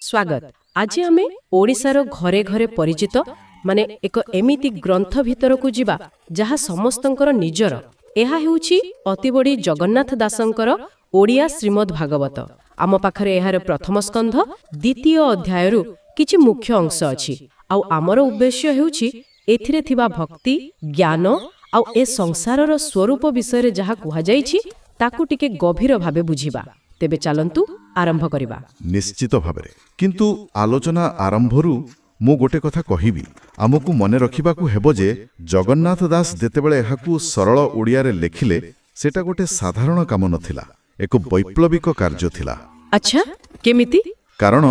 स्वागत आज आमे ओडिशार घरे घरे परिचित माने एक एमिति ग्रंथ भितर को जिबा जहा समस्तंकर निजर एहा हेउछि अति बड़ी जगन्नाथ दासंकर ओडिया श्रीमद् भागवत आम पाखरे एहार प्रथम स्कंध द्वितीय अध्यायरु किछि मुख्य अंश अछि आउ आमर उद्देश्य हेउछि एथिरे थिबा भक्ति ज्ञान आउ ए संसारर स्वरूप विषय जहा कुहा जाइछि ताकु टिके गभीर भाबे बुझिबा तेबे चलंतु आरंभ करिबा। निश्चित भाबरे किंतु आलोचना आरंभरू मु गोटे कथा कहिबी आमकु मने रखिबाकु हेबो जे जगन्नाथ दास जेतेबेले एहाकु सरल ओडिया रे लेखिले सेटा गोटे साधारण काम नथिला एक वैप्लविक कार्य थिला। अच्छा केमिति? कारण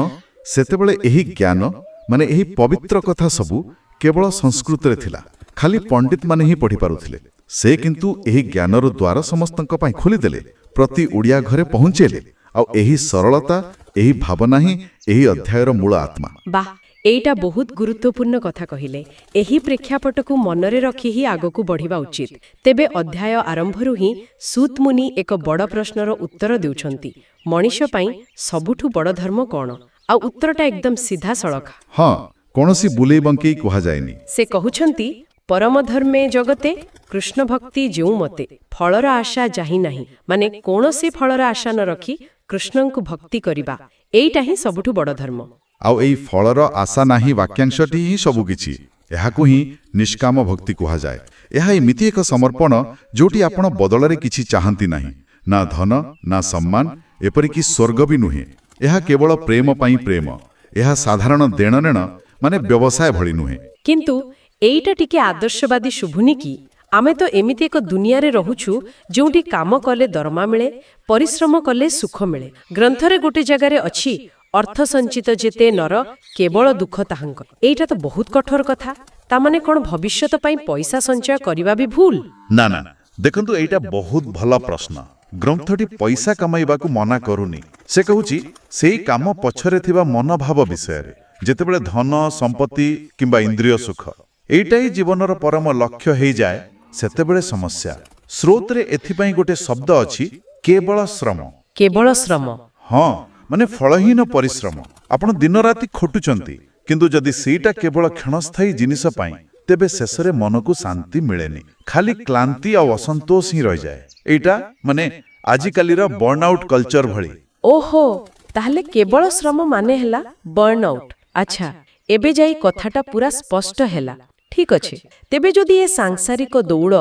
सेतेबेले एही ज्ञान माने एही पवित्र कथा सबु केवल संस्कृत रे थिला खाली पंडित माने ही पढ़ी पारुथिले से किंतु एही ज्ञानर द्वार समस्तंक पई खोली देले प्रति ओडिया घरे पहुंचेले आ एही सरलता एही भावना ही एही अध्यायर मूल आत्मा। वाह एटा बहुत गुरुत्वपूर्ण कथा कहिले एही प्रेक्षापट को मनरे रखी ही आगकू बढ़िबा उचित। तेबे अध्याय आरंभरू ही सूत मुनि एक बड़ प्रश्नर उत्तर देउछंती मनुष्य पई सबुठु बड़ धर्म कोन आ उत्तरटा एकदम सीधा सड़क हां कोनोसी बुलेई बंकेई कहा जायनी। से कहउछंती परम धर्मे जगते कृष्ण भक्ति जेउ मते फलर आशा जाहि नाही माने कोनोसी फलर आशा न रखी कृष्णंकु भक्ति करिबा एइटा ही सबुठु बड़ धर्म। आउ एई फलर आशा नाही वाक्यांशटी ही सबु किछि एहाकु ही निष्काम भक्ति कहा जाय। एहा एमिति एक समर्पण जोटी आपण बदलरे किछि चाहंती नाही ना धन ना सम्मान एपरि कि स्वर्ग भी नुहे एहा केवल प्रेम पई प्रेम एहा साधारण देणनेण माने व्यवसाय भଳି नुहे। किंतु एइटा टिके आदर्शवादी शुभुनी की आमे तो एमिति एक दुनिया रे रहुछु जोंटी काम कले दरमा मिले परिश्रम कले सुख मिले। ग्रंथरे गोटे जगारे अछि अर्थ संचित जेते नर केवल दुख ताहांक एइटा तो बहुत कठोर कथा ता माने कोन भविष्यत पई पैसा संचय करिबा भी भूल ना ना देखंतु एइटा बहुत भला प्रश्न। ग्रंथटी पैसा कमाइबा को मना करूनी से कहूची सेई काम पछरे थिबा मनोभाव विषय रे जेतेबेले धन संपत्ति किंबा इंद्रिय सुख एइटा ही जीवनर परम लक्ष्य हेई जाय सेतेबेले समस्या। स्रोत रे एथिपई गोटे शब्द अछि केवल श्रम। केवल श्रम हां माने फलहीन परिश्रम आपण दिन राति खटुचंती किंतु जदि सेटा केवल क्षणस्थायी जिनिस पई तेबे शेषरे मन को शांति मिलेनी खाली क्लांति आ असंतोष ही रह जाए। एटा माने आजिकालीर बर्नआउट कल्चर भली। ओहो ताहले केवल श्रम माने हैला बर्नआउट। अच्छा एबे जाई कथाटा पूरा स्पष्ट हैला ठीक अछि। तेबे जदि ए सांसारिक दौड़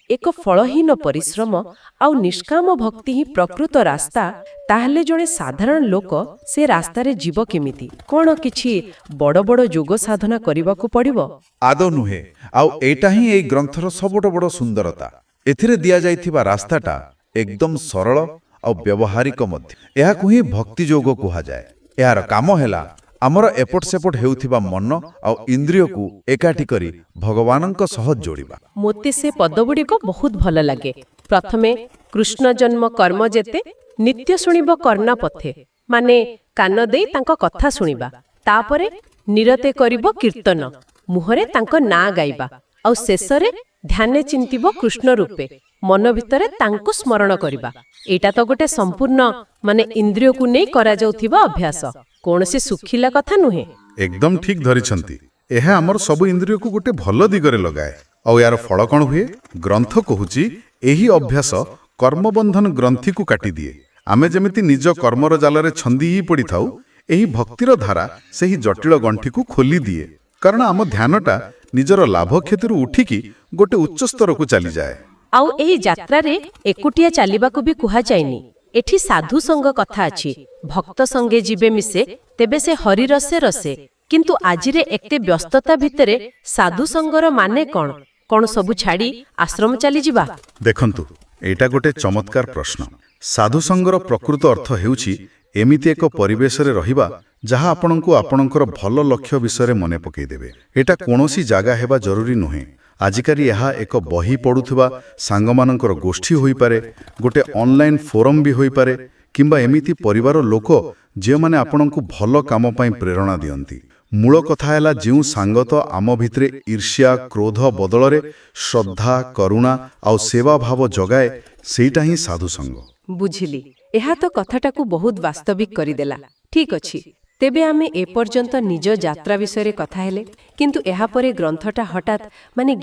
एक फलहीन परिश्रम आउ निष्काम भक्ति ही प्रकृत रास्ता ताहले जणे साधारण लोक से रास्ता रे जीव केमिति कोन किछि बड़ बड़ जोग साधना करबाकू पड़िबो आदो नुहे आउ एटा ही ए ग्रंथर सबोट बड़ सुंदरता एथिरे दिया जाइथिबा रास्ताटा एकदम सरल आउ व्यवहारिक मध्य एहा कुही भक्ति जोग कुहा जाय। एहार काम हैला आमर एपट सेपट हेउथिबा मन आउ इंद्रिय को एकाठी करी भगवानंक सह जोड़िबा। मोते से पदगुडी को बहुत भल लागे। प्रथमे कृष्ण जन्म कर्म जेते नित्य सुनिबो कर्णा पथे माने कान देई तांको कथा सुनिबा तापरे निरते करिबो कीर्तन मुहरे तांको ना गाइबा आउ शेषरे ध्याने चिंतिबो कृष्ण रूपे मन भितरे तांको स्मरण करिबा। एटा तो गोटे संपूर्ण माने इंद्रिय को नै करा जाउथिबा अभ्यास कौन से सुखिला कथा नुहे। एकदम ठीक धरिछंती एहा हमर सब इंद्रिय को गोटे भल दिगरे लगाए और यार फल कौन हुए ग्रंथ कहूची एही अभ्यास कर्मबंधन ग्रंथि को काटी दिए आमे जेमिति निज कर्मर जालरे छंदी ही पड़ी थाउ एही भक्तिर धारा सेही जटिल गंठी को खोली दिए कारण आम ध्यानटा निजर लाभ क्षेत्र उठिकी गोटे उच्च स्तर को चली जाए। आउ एही यात्रा रे एकुटिया चालिबाकू भी कुहा जायनी एठी साधु संग कथा अछि भक्त संगे जीवे मिसे तेबे से हरि रसे रसे किंतु आजिरे एकते व्यस्तता भितरे साधु संगर माने कोन कोन सबु छाड़ी आश्रम चली जिबा। देखंतु एटा गोटे चमत्कार प्रश्न। साधु संगर प्रकृत अर्थ हेउछि एमिति एक परिवेश रे रहिबा जहा आपनंकु आपनकर भल लक्ष्य विषय मने पकई देबे। एटा कोनोसी जागा हेबा जरूरी नुहे आजिकारी यहा एक बही पढ़ुवा सांगमानंकर गोष्ठी होई पारे गोटे ऑनलाइन फोरम भी होई पारे किंबा एमिति परिवार लोक जे माने आपनंकु भल काम पई प्रेरणा दियंती। मूल कथा हैला जेउ सांगत आम भितरे ईर्ष्या क्रोध बदलरे श्रद्धा करुणा आउ सेवा भाव जगाए सेटा ही साधु संग। बुझिली एहा तो कथाटा को बहुत वास्तविक करी देला। ठीक अछि ତେବେ ଆମେ ଏପର୍ଯ୍ୟନ୍ତ ନିଜ ଯାତ୍ରା ବିଷୟରେ କଥା ହେଲେ, କିନ୍ତୁ ଏହାପରେ ଗ୍ରନ୍ଥଟା ହଠାତ୍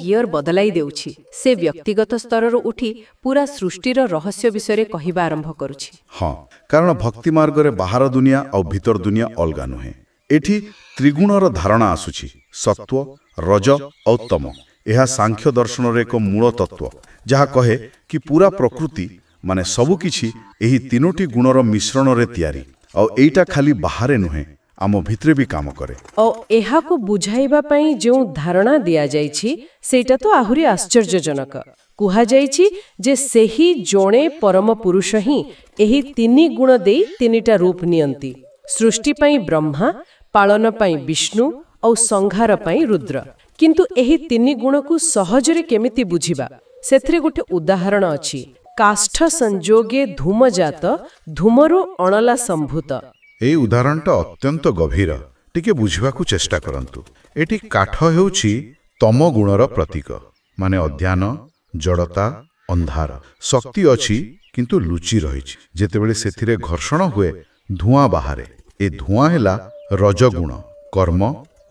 ଗିଅର ବଦଳାଇ ଦେଉଛି। ସେ ବ୍ୟକ୍ତିଗତ ସ୍ତରରୁ ଉଠି ପୁରା ସୃଷ୍ଟିର ରହସ୍ୟ ବିଷୟରେ କହିବା ଆରମ୍ଭ କରୁଛି। ହଁ, କାରଣ ଭକ୍ତି ମାର୍ଗରେ ବାହାର ଦୁନିଆ ଆଉ ଭିତର ଦୁନିଆ ଅଲଗା ନୁହେଁ। ଏଠି ତ୍ରିଗୁଣର ଧାରଣା ଆସୁଛି, ସତ୍ୱ, ରଜ ଆଉ ତମ। ଏହା ସାଂଖ୍ୟ ଦର୍ଶନର ଏକ ମୂଳ ତତ୍ତ୍ୱ, ଯାହା କହେ କି ପୁରା ପ୍ରକୃତି ମାନେ ସବୁକିଛି ଏହି ତିନୋଟି ଗୁଣର ମିଶ୍ରଣରେ ତିଆରି। ଆଉ ଏଇଟା ଖାଲି ବାହାରେ ନୁହେଁ, ଆମ ଭିତରେ ବି କାମ କରେ। ଆଉ ଏହାକୁ ବୁଝାଇବା ପାଇଁ ଯେଉଁ ଧାରଣା ଦିଆଯାଇଛି ସେଇଟା ତ ଆହୁରି ଆଶ୍ଚର୍ଯ୍ୟଜନକ। କୁହାଯାଇଛି ଯେ ସେହି ଜଣେ ପରମ ପୁରୁଷ ହିଁ ଏହି ତିନି ଗୁଣ ଦେଇ ତିନିଟା ରୂପ ନିଅନ୍ତି। ସୃଷ୍ଟି ପାଇଁ ବ୍ରହ୍ମା, ପାଳନ ପାଇଁ ବିଷ୍ଣୁ ଆଉ ସଂହାର ପାଇଁ ରୁଦ୍ର। କିନ୍ତୁ ଏହି ତିନି ଗୁଣକୁ ସହଜରେ କେମିତି ବୁଝିବା, ସେଥିରେ ଗୋଟେ ଉଦାହରଣ ଅଛି। କାଷ୍ଠ ସଂଯୋଗେ ଧୂମଜାତ, ଧୂମରୁ ଅଣଲା ସମ୍ଭୂତ। ଏହି ଉଦାହରଣଟା ଅତ୍ୟନ୍ତ ଗଭୀର। ଟିକେ ବୁଝିବାକୁ ଚେଷ୍ଟା କରନ୍ତୁ। ଏଠି କାଠ ହେଉଛି ତମ ଗୁଣର ପ୍ରତୀକ, ମାନେ ଅଜ୍ଞାନ, ଜଡ଼ତା, ଅନ୍ଧାର। ଶକ୍ତି ଅଛି କିନ୍ତୁ ଲୁଚି ରହିଛି। ଯେତେବେଳେ ସେଥିରେ ଘର୍ଷଣ ହୁଏ ଧୂଆଁ ବାହାରେ। ଏ ଧୂଆଁ ହେଲା ରଜଗୁଣ, କର୍ମ,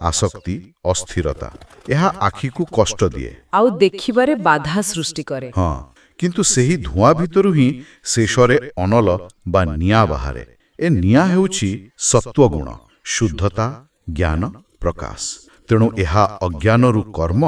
ଆସକ୍ତି, ଅସ୍ଥିରତା। ଏହା ଆଖିକୁ କଷ୍ଟ ଦିଏ ଆଉ ଦେଖିବାରେ ବାଧା ସୃଷ୍ଟି କରେ। ହଁ, କିନ୍ତୁ ସେହି ଧୂଆଁ ଭିତରୁ ହିଁ ଶେଷରେ ଅନଲ ବା ନିଆଁ ବାହାରେ। ଏ ନିଆଁ ହେଉଛି ସତ୍ୱଗୁଣ, ଶୁଦ୍ଧତା, ଜ୍ଞାନ, ପ୍ରକାଶ। ତେଣୁ ଏହା ଅଜ୍ଞାନରୁ କର୍ମ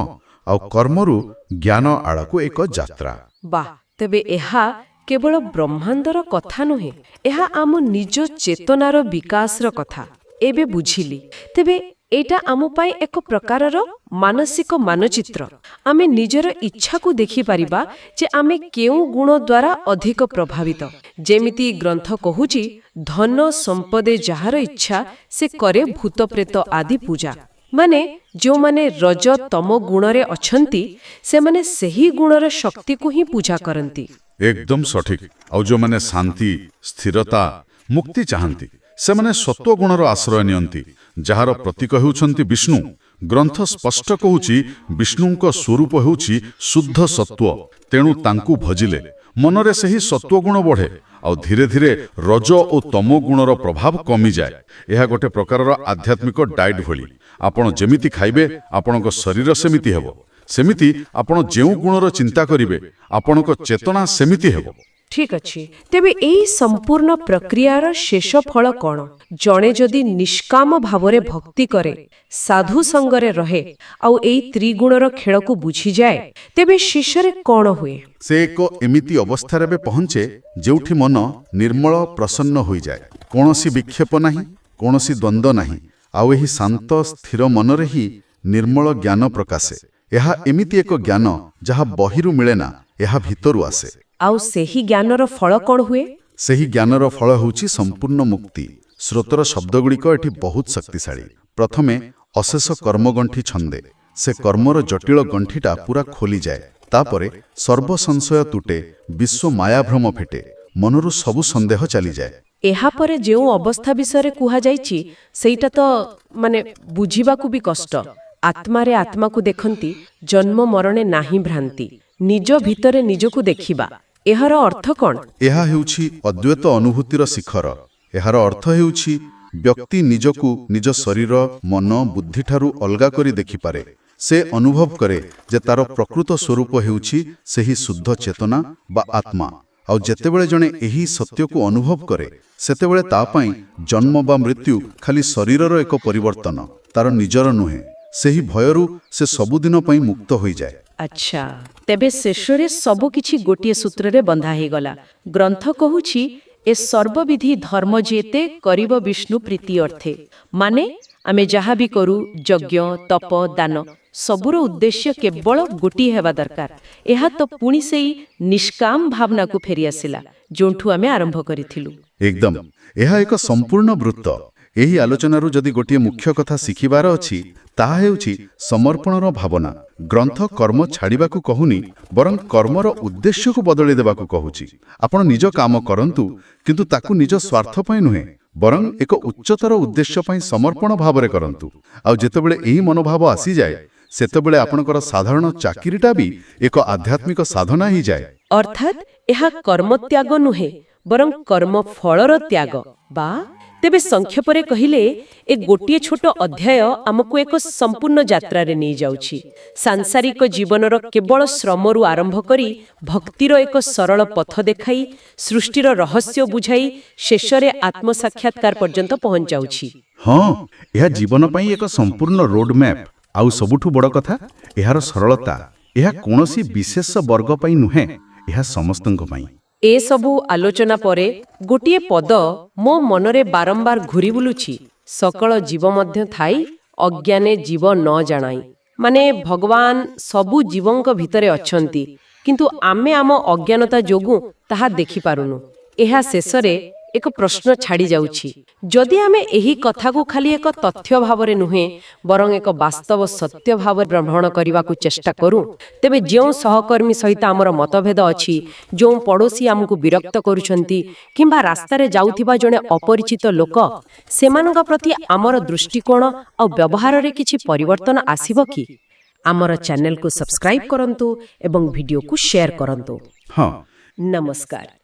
ଆଉ କର୍ମରୁ ଜ୍ଞାନ ଆଡ଼କୁ ଏକ ଯାତ୍ରା। ବାଃ, ତେବେ ଏହା କେବଳ ବ୍ରହ୍ମାଣ୍ଡର କଥା ନୁହେଁ, ଏହା ଆମ ନିଜ ଚେତନାର ବିକାଶର କଥା। ଏବେ ବୁଝିଲି। ତେବେ ଏଇଟା ଆମ ପାଇଁ ଏକ ପ୍ରକାରର ମାନସିକ ମାନଚିତ୍ର। ଆମେ ନିଜର ଇଚ୍ଛାକୁ ଦେଖିପାରିବା ଯେ ଆମେ କେଉଁ ଗୁଣ ଦ୍ୱାରା ଅଧିକ ପ୍ରଭାବିତ। ଯେମିତି ଗ୍ରନ୍ଥ କହୁଛି, ଧନ ସମ୍ପଦେ ଯାହାର ଇଚ୍ଛା ସେ କରେ ଭୂତପ୍ରେତ ଆଦି ପୂଜା। ମାନେ ଯେଉଁମାନେ ରଜ ତମ ଗୁଣରେ ଅଛନ୍ତି ସେମାନେ ସେହି ଗୁଣର ଶକ୍ତିକୁ ହିଁ ପୂଜା କରନ୍ତି। ଏକଦମ ସଠିକ। ଆଉ ଯେଉଁମାନେ ଶାନ୍ତି, ସ୍ଥିରତା, ମୁକ୍ତି ଚାହାନ୍ତି ସେମାନେ ସତ୍ୱଗୁଣର ଆଶ୍ରୟ ନିଅନ୍ତି, ଯାହାର ପ୍ରତୀକ ହେଉଛନ୍ତି ବିଷ୍ଣୁ। ଗ୍ରନ୍ଥ ସ୍ପଷ୍ଟ କହୁଛି ବିଷ୍ଣୁଙ୍କ ସ୍ୱରୂପ ହେଉଛି ଶୁଦ୍ଧ ସତ୍ୱ। ତେଣୁ ତାଙ୍କୁ ଭଜିଲେ ମନରେ ସେହି ସତ୍ୱଗୁଣ ବଢ଼େ ଆଉ ଧୀରେ ଧୀରେ ରଜ ଓ ତମ ଗୁଣର ପ୍ରଭାବ କମିଯାଏ। ଏହା ଗୋଟେ ପ୍ରକାରର ଆଧ୍ୟାତ୍ମିକ ଡାଏଟ୍ ଭଳି। ଆପଣ ଯେମିତି ଖାଇବେ ଆପଣଙ୍କ ଶରୀର ସେମିତି ହେବ। ସେମିତି ଆପଣ ଯେଉଁ ଗୁଣର ଚିନ୍ତା କରିବେ ଆପଣଙ୍କ ଚେତନା ସେମିତି ହେବ। ଠିକ୍ ଅଛି। ତେବେ ଏହି ସମ୍ପୂର୍ଣ୍ଣ ପ୍ରକ୍ରିୟାର ଶେଷ ଫଳ କ'ଣ? ଜଣେ ଯଦି ନିଷ୍କାମ ଭାବରେ ଭକ୍ତି କରେ, ସାଧୁ ସଙ୍ଗରେ ରହେ ଆଉ ଏଇ ତ୍ରିଗୁଣର ଖେଳକୁ ବୁଝିଯାଏ, ତେବେ ଶେଷରେ କ'ଣ ହୁଏ? ସେ ଏକ ଏମିତି ଅବସ୍ଥାରେ ପହଞ୍ଚେ ଯେଉଁଠି ମନ ନିର୍ମଳ, ପ୍ରସନ୍ନ ହୋଇଯାଏ। କୌଣସି ବିକ୍ଷେପ ନାହିଁ, କୌଣସି ଦ୍ୱନ୍ଦ୍ୱ ନାହିଁ। ଆଉ ଏହି ଶାନ୍ତ ସ୍ଥିର ମନରେ ହିଁ ନିର୍ମଳ ଜ୍ଞାନ ପ୍ରକାଶେ। ଏହା ଏମିତି ଏକ ଜ୍ଞାନ ଯାହା ବହିରୁ ମିଳେ ନା, ଏହା ଭିତରୁ ଆସେ। ଆଉ ସେହି ଜ୍ଞାନର ଫଳ କ'ଣ ହୁଏ? ସେହି ଜ୍ଞାନର ଫଳ ହେଉଛି ସମ୍ପୂର୍ଣ୍ଣ ମୁକ୍ତି। ସ୍ରୋତର ଶବ୍ଦଗୁଡ଼ିକ ଏଠି ବହୁତ ଶକ୍ତିଶାଳୀ। ପ୍ରଥମେ ଅଶେଷ କର୍ମଗଣ୍ଠି ଛନ୍ଦେ। ସେ କର୍ମର ଜଟିଳ ଗଣ୍ଠିଟା ପୁରା ଖୋଲିଯାଏ। ତାପରେ ସର୍ବସଂଶୟ ତୁଟେ, ବିଶ୍ୱ ମାୟାଭ୍ରମ ଫିଟେ, ମନରୁ ସବୁ ସନ୍ଦେହ ଚାଲିଯାଏ। ଏହାପରେ ଯେଉଁ ଅବସ୍ଥା ବିଷୟରେ କୁହାଯାଇଛି ସେଇଟା ତ ବୁଝିବାକୁ ବି କଷ୍ଟ। ଆତ୍ମାରେ ଆତ୍ମାକୁ ଦେଖନ୍ତି, ଜନ୍ମ ମରଣେ ନାହିଁ ଭ୍ରାନ୍ତି। ନିଜ ଭିତରେ ନିଜକୁ ଦେଖିବା, ଏହାର ଅର୍ଥ କ'ଣ? ଏହା ହେଉଛି ଅଦ୍ୱୈତ ଅନୁଭୂତିର ଶିଖର। ଏହାର ଅର୍ଥ ହେଉଛି ବ୍ୟକ୍ତି ନିଜକୁ ନିଜ ଶରୀର, ମନ, ବୁଦ୍ଧିଠାରୁ ଅଲଗା କରି ଦେଖିପାରେ। ସେ ଅନୁଭବ କରେ ଯେ ତାର ପ୍ରକୃତ ସ୍ୱରୂପ ହେଉଛି ସେହି ଶୁଦ୍ଧ ଚେତନା ବା ଆତ୍ମା। ଆଉ ଯେତେବେଳେ ଜଣେ ଏହି ସତ୍ୟକୁ ଅନୁଭବ କରେ ସେତେବେଳେ ତା ପାଇଁ ଜନ୍ମ ବା ମୃତ୍ୟୁ ଖାଲି ଶରୀରର ଏକ ପରିବର୍ତ୍ତନ, ତାର ନିଜର ନୁହେଁ। ସେହି ଭୟରୁ ସେ ସବୁଦିନ ପାଇଁ ମୁକ୍ତ ହୋଇଯାଏ। ଆଚ୍ଛା, ତେବେ ଶେଷରେ ସବୁକିଛି ଗୋଟିଏ ସୂତ୍ରରେ ବନ୍ଧା ହେଇଗଲା। ଗ୍ରନ୍ଥ କହୁଛି, ଏ ସର୍ବବିଧି ଧର୍ମ ଯେତେ କରିବ ବିଷ୍ଣୁ ପ୍ରୀତି ଅର୍ଥେ। ମାନେ ଆମେ ଯାହା ବି କରୁ, ଯଜ୍ଞ, ତପ, ଦାନ, ସବୁର ଉଦ୍ଦେଶ୍ୟ କେବଳ ଗୋଟିଏ ହେବା ଦରକାର। ଏହା ତ ପୁଣି ସେଇ ନିଷ୍କାମ ଭାବନାକୁ ଫେରିଆସିଲା ଯେଉଁଠୁ ଆମେ ଆରମ୍ଭ କରିଥିଲୁ। ଏକଦମ, ଏହା ଏକ ସମ୍ପୂର୍ଣ୍ଣ ବୃତ୍ତ। ଏହି ଆଲୋଚନାରୁ ଯଦି ଗୋଟିଏ ମୁଖ୍ୟ କଥା ଶିଖିବାର ଅଛି ତାହା ହେଉଛି ସମର୍ପଣର ଭାବନା। ଗ୍ରନ୍ଥ କର୍ମ ଛାଡ଼ିବାକୁ କହୁନି, ବରଂ କର୍ମର ଉଦ୍ଦେଶ୍ୟକୁ ବଦଳି ଦେବାକୁ କହୁଛି। ଆପଣ ନିଜ କାମ କରନ୍ତୁ, କିନ୍ତୁ ତାକୁ ନିଜ ସ୍ୱାର୍ଥ ପାଇଁ ନୁହେଁ, ବରଂ ଏକ ଉଚ୍ଚତର ଉଦ୍ଦେଶ୍ୟ ପାଇଁ ସମର୍ପଣ ଭାବରେ କରନ୍ତୁ। ଆଉ ଯେତେବେଳେ ଏହି ମନୋଭାବ ଆସିଯାଏ ସେତେବେଳେ ଆପଣଙ୍କର ସାଧାରଣ ଚାକିରିଟା ବି ଏକ ଆଧ୍ୟାତ୍ମିକ ସାଧନା ହେଇଯାଏ। ଅର୍ଥାତ୍ ଏହା କର୍ମତ୍ୟାଗ ନୁହେଁ, ବରଂ କର୍ମ ଫଳର ତ୍ୟାଗ ବା ତେବେ ସଂକ୍ଷେପରେ କହିଲେ ଏ ଗୋଟିଏ ଛୋଟ ଅଧ୍ୟାୟ ଆମକୁ ଏକ ସମ୍ପୂର୍ଣ୍ଣ ଯାତ୍ରାରେ ନେଇଯାଉଛି। ସାଂସାରିକ ଜୀବନର କେବଳ ଶ୍ରମରୁ ଆରମ୍ଭ କରି ଭକ୍ତିର ଏକ ସରଳ ପଥ ଦେଖାଇ ସୃଷ୍ଟିର ରହସ୍ୟ ବୁଝାଇ ଶେଷରେ ଆତ୍ମସାକ୍ଷାତକାର ପର୍ଯ୍ୟନ୍ତ ପହଞ୍ଚାଉଛି। ହଁ, ଏହା ଜୀବନ ପାଇଁ ଏକ ସମ୍ପୂର୍ଣ୍ଣ ରୋଡ୍ ମ୍ୟାପ୍। ଆଉ ସବୁଠୁ ବଡ଼ କଥା, ଏହାର ସରଳତା। ଏହା କୌଣସି ବିଶେଷ ବର୍ଗ ପାଇଁ ନୁହେଁ, ଏହା ସମସ୍ତଙ୍କ ପାଇଁ। ଏସବୁ ଆଲୋଚନା ପରେ ଗୋଟିଏ ପଦ ମୋ ମନରେ ବାରମ୍ବାର ଘୁରି ବୁଲୁଛି। ସକଳ ଜୀବ ମଧ୍ୟ ଥାଇ ଅଜ୍ଞାନେ ଜୀବ ନ ଜାଣାଇ। ମାନେ ଭଗବାନ ସବୁ ଜୀବଙ୍କ ଭିତରେ ଅଛନ୍ତି, କିନ୍ତୁ ଆମେ ଆମ ଅଜ୍ଞାନତା ଯୋଗୁଁ ତାହା ଦେଖିପାରୁନୁ। ଏହା ଶେଷରେ ଏକ ପ୍ରଶ୍ନ ଛାଡ଼ି ଯାଉଛି। ଯଦି ଆମେ ଏହି କଥାକୁ ଖାଲି ଏକ ତଥ୍ୟ ଭାବରେ ନୁହେଁ ବରଂ ଏକ ବାସ୍ତବ ସତ୍ୟ ଭାବରେ ଗ୍ରହଣ କରିବାକୁ ଚେଷ୍ଟା କରୁ, ତେବେ ଯେଉଁ ସହକର୍ମୀ ସହିତ ଆମର ମତଭେଦ ଅଛି, ଯେଉଁ ପଡ଼ୋଶୀ ଆମକୁ ବିରକ୍ତ କରୁଛନ୍ତି କିମ୍ବା ରାସ୍ତାରେ ଯାଉଥିବା ଜଣେ ଅପରିଚିତ ଲୋକ, ସେମାନଙ୍କ ପ୍ରତି ଆମର ଦୃଷ୍ଟିକୋଣ ଆଉ ବ୍ୟବହାରରେ କିଛି ପରିବର୍ତ୍ତନ ଆସିବ କି? ଆମର ଚ୍ୟାନେଲକୁ ସବସ୍କ୍ରାଇବ୍ କରନ୍ତୁ ଏବଂ ଭିଡ଼ିଓକୁ ସେୟାର କରନ୍ତୁ। ହଁ। ନମସ୍କାର।